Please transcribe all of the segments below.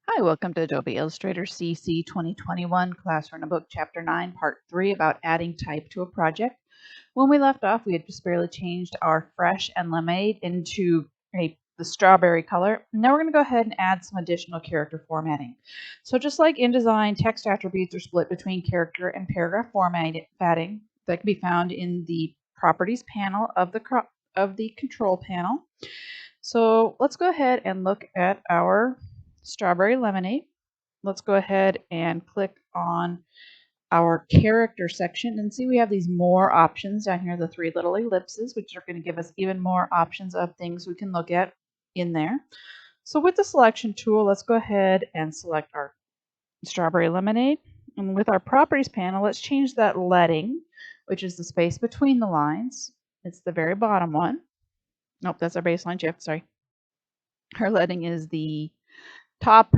Hi, welcome to Adobe Illustrator CC 2021 Classroom Book Chapter 9, Part 3 about adding type to a project. When we left off, we had just barely changed our fresh and lemonade into the strawberry color. Now we're going to go ahead and add some additional character formatting. So just like InDesign, text attributes are split between character and paragraph formatting that can be found in the Properties panel of the Control panel. So let's go ahead and look at our strawberry lemonade. Let's go ahead and click on our character section and see we have these more options down here, the three little ellipses, which are going to give us even more options of things we can look at in there. So with the selection tool, let's go ahead and select our strawberry lemonade. And with our properties panel, let's change that leading, which is the space between the lines. It's the very bottom one. Nope, that's our baseline shift, sorry. Our leading is the top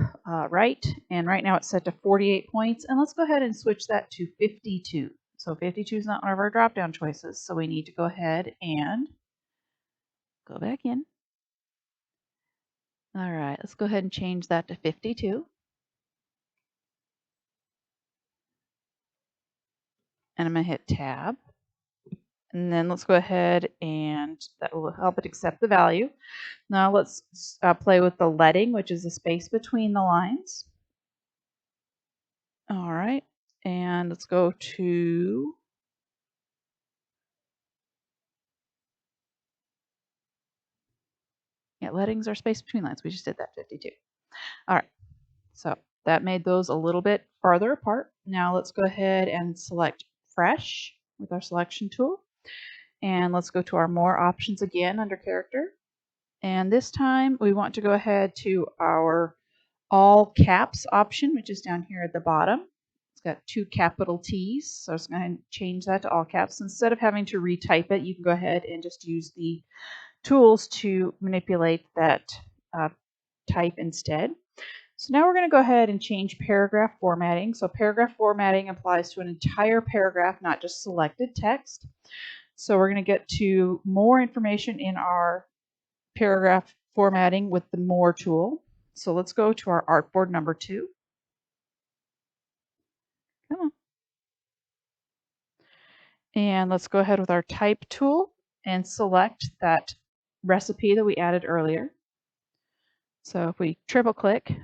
right, and right now it's set to 48 points, and let's go ahead and switch that to 52. So 52 is not one of our drop down choices, so we need to go ahead and go back in. All right, let's go ahead and change that to 52. And I'm going to hit tab. And then let's go ahead and that will help it accept the value. Now let's play with the leading, which is the space between the lines. All right, and let's go to leadings are space between lines. We just did that, 52. All right, so that made those a little bit farther apart. Now let's go ahead and select fresh with our selection tool. And let's go to our more options again under character. And this time we want to go ahead to our all caps option, which is down here at the bottom. It's got 2 capital T's, so I'm going to change that to all caps. Instead of having to retype it, you can go ahead and just use the tools to manipulate that type instead. So now we're going to go ahead and change paragraph formatting. So paragraph formatting applies to an entire paragraph, not just selected text. So we're going to get to more information in our paragraph formatting with the More tool. So let's go to our artboard number 2. Come on. And let's go ahead with our type tool and select that recipe that we added earlier. So if we triple click,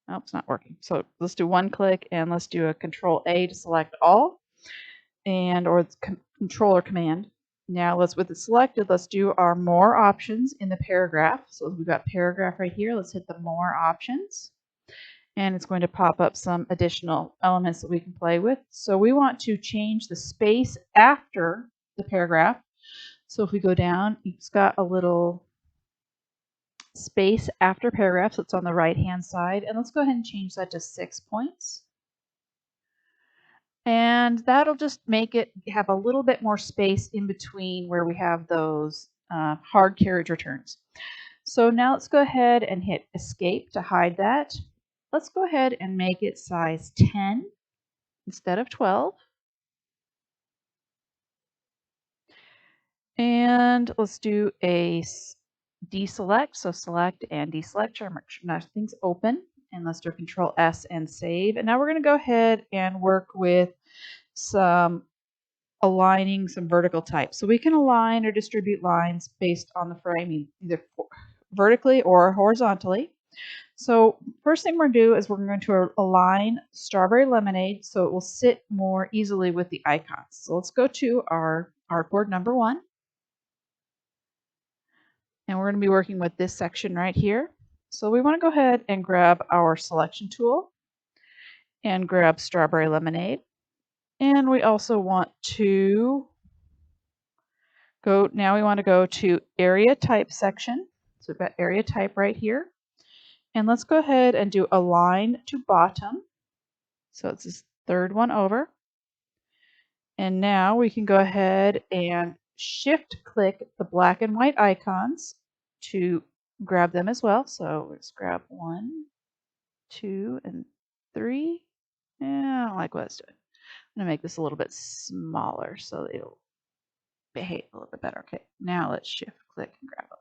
oh, it's not working. So let's do one click and let's do a Control A to select all, and or Control or Command. Now with it selected, let's do our more options in the paragraph. So we've got paragraph right here. Let's hit the more options. And it's going to pop up some additional elements that we can play with. So we want to change the space after the paragraph. So if we go down, it's got a little space after paragraph, so it's on the right hand side. And let's go ahead and change that to 6 points. And that'll just make it have a little bit more space in between where we have those hard carriage returns. So now let's go ahead and hit escape to hide that. Let's go ahead and make it size 10 instead of 12. And let's do a deselect. So select and deselect, make sure nothing's open. And let's do Control S and save. And now we're going to go ahead and work with some aligning some vertical types. So we can align or distribute lines based on the framing, either vertically or horizontally. So first thing we're going to do is we're going to align strawberry lemonade so it will sit more easily with the icons. So let's go to our artboard number 1. And we're going to be working with this section right here. So we want to go ahead and grab our selection tool and grab strawberry lemonade. And we also want to now we want to go to area type section. So we've got area type right here. And let's go ahead and do align to bottom. So it's this third one over. And now we can go ahead and shift click the black and white icons to grab them as well. So let's grab 1, 2, and 3. Yeah, I don't like what it's doing. I'm going to make this a little bit smaller so it'll behave a little bit better. Okay, now let's shift click and grab them.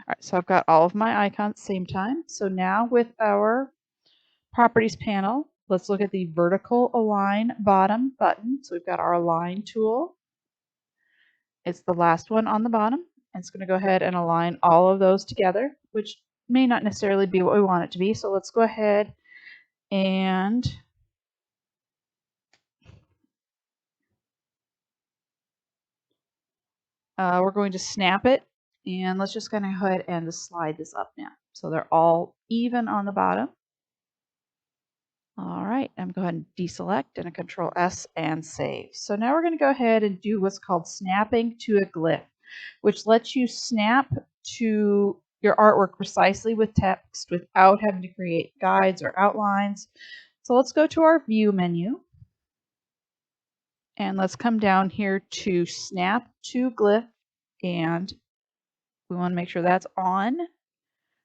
All right, so I've got all of my icons at the same time. So now with our properties panel, let's look at the vertical align bottom button. So we've got our align tool. It's the last one on the bottom. And it's going to go ahead and align all of those together, which may not necessarily be what we want it to be. So let's go ahead and we're going to snap it. And let's just kind of go ahead and just slide this up now. So they're all even on the bottom. All right, I'm going to go ahead and deselect and a Control S and save. So now we're going to go ahead and do what's called snapping to a glyph, which lets you snap to your artwork precisely with text without having to create guides or outlines. So let's go to our View menu. And let's come down here to Snap to Glyph. And we want to make sure that's on.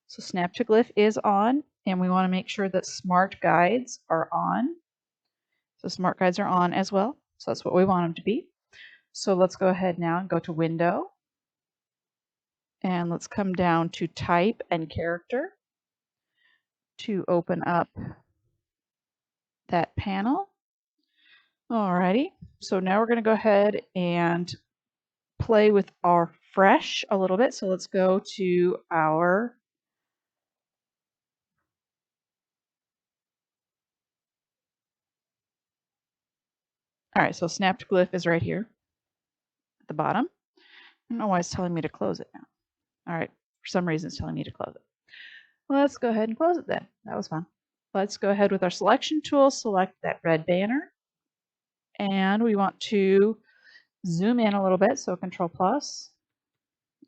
So Snap to Glyph is on. And we want to make sure that Smart Guides are on. So Smart Guides are on as well. So that's what we want them to be. So let's go ahead now and go to Window. And let's come down to Type and Character to open up that panel. Alrighty, so now we're going to go ahead and play with our fresh a little bit. So let's go to our so snapped glyph is right here at the bottom. I don't know why it's telling me to close it now. All right, for some reason it's telling me to close it. Well, let's go ahead and close it then. That was fun. Let's go ahead with our selection tool, select that red banner, and we want to zoom in a little bit. So Control plus,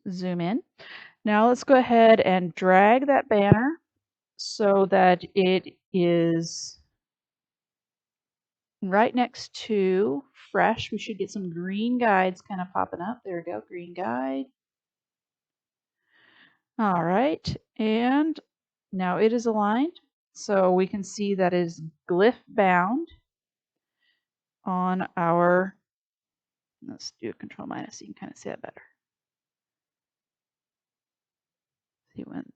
zoom in. Now let's go ahead and drag that banner so that it is right next to fresh. We should get some green guides kind of popping up. There we go, green guide. All right, and now it is aligned. So we can see that it is glyph bound on our, let's do a Control minus so you can kind of see that better.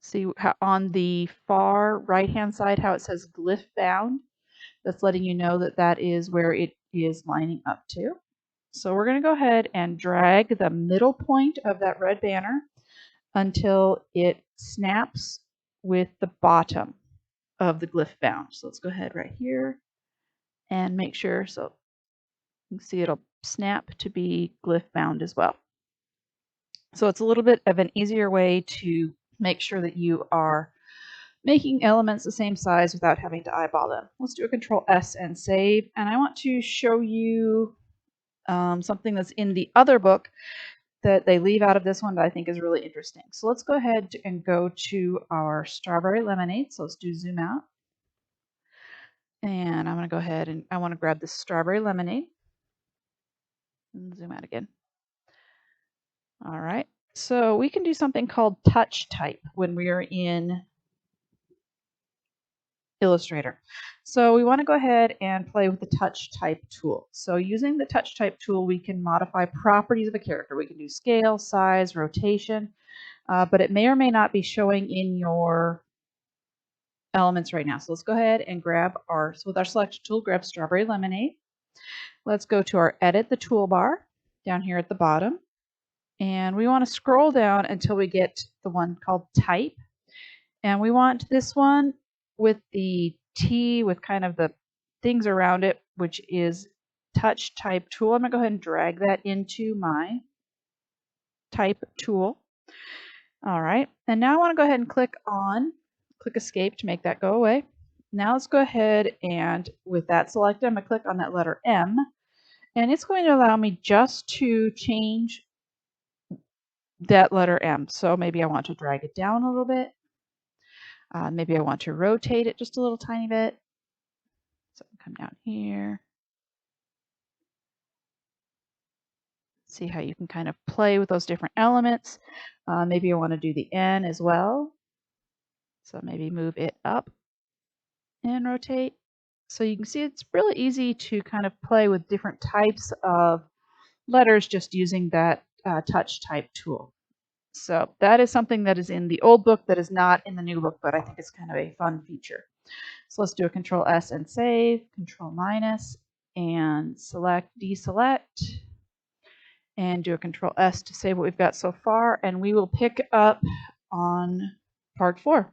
See how on the far right hand side how it says glyph bound. That's letting you know that that is where it is lining up to. So we're going to go ahead and drag the middle point of that red banner until it snaps with the bottom of the glyph bound. So let's go ahead right here and make sure, so you can see it'll snap to be glyph bound as well. So it's a little bit of an easier way to make sure that you are making elements the same size without having to eyeball them. Let's do a Control S and save. And I want to show you something that's in the other book that they leave out of this one that I think is really interesting. So let's go ahead and go to our strawberry lemonade. So let's do zoom out. And I'm going to go ahead and I want to grab this strawberry lemonade. And zoom out again. All right. So we can do something called touch type when we are in Illustrator. So we want to go ahead and play with the touch type tool. So using the touch type tool, we can modify properties of a character. We can do scale, size, rotation, but it may or may not be showing in your elements right now. So let's go ahead and grab our, so with our selection tool, grab strawberry lemonade. Let's go to our edit the toolbar down here at the bottom. And we want to scroll down until we get the one called type. And we want this one with the T with kind of the things around it, which is touch type tool. I'm going to go ahead and drag that into my type tool. All right. And now I want to go ahead and click escape to make that go away. Now let's go ahead and with that selected, I'm going to click on that letter M. And it's going to allow me just to change that letter M. So maybe I want to drag it down a little bit. Maybe I want to rotate it just a little tiny bit. So come down here. See how you can kind of play with those different elements. Maybe I want to do the N as well. So maybe move it up and rotate. So you can see it's really easy to kind of play with different types of letters just using that touch type tool. So that is something that is in the old book that is not in the new book, but I think it's kind of a fun feature. So let's do a Control S and save, Control minus, and deselect, and do a Control S to save what we've got so far, and we will pick up on part 4.